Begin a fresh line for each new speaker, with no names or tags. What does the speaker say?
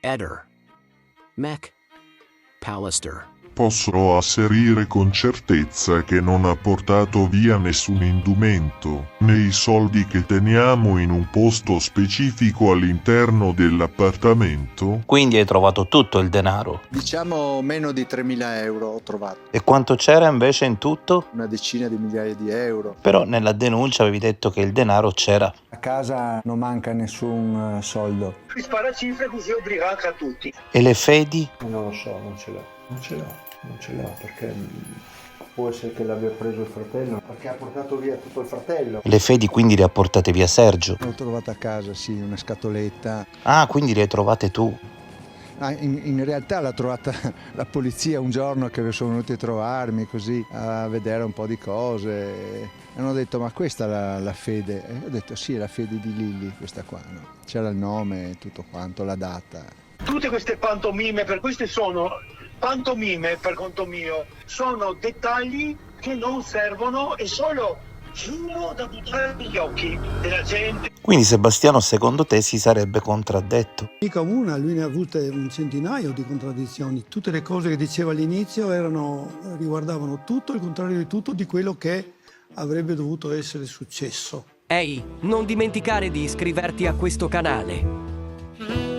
Eder. Mech. Pallister.
Posso asserire con certezza che non ha portato via nessun indumento, né i soldi che teniamo in un posto specifico all'interno dell'appartamento.
Quindi hai trovato tutto il denaro.
Diciamo meno di 3.000 euro ho trovato,
E quanto c'era invece in tutto?
una decina di migliaia di euro.
Però nella denuncia avevi detto che il denaro c'era.
A casa non manca nessun soldo.
Mi spara cifre così obbliga anche a tutti.
E le fedi?
Non lo so, non ce l'ho perché può essere che l'abbia preso il fratello, perché ha portato via tutto il fratello.
Le fedi quindi le ha portate via Sergio.
L'ho trovata a casa, sì, una scatoletta.
Ah, quindi le hai trovate tu.
In realtà l'ha trovata la polizia un giorno che sono venuti a trovarmi così a vedere un po' di cose e hanno detto ma questa è la fede? E ho detto sì, è la fede di Lilli questa qua, no? C'era il nome e tutto quanto, la data.
Tutte queste pantomime, per queste sono pantomime per conto mio, sono dettagli che non servono e solo fumo da buttare negli occhi della gente.
Quindi Sebastiano secondo te si sarebbe contraddetto.
Mica una, lui ne ha avute un centinaio di contraddizioni. Tutte le cose che diceva all'inizio riguardavano tutto il contrario di tutto di quello che avrebbe dovuto essere successo.
Ehi, non dimenticare di iscriverti a questo canale.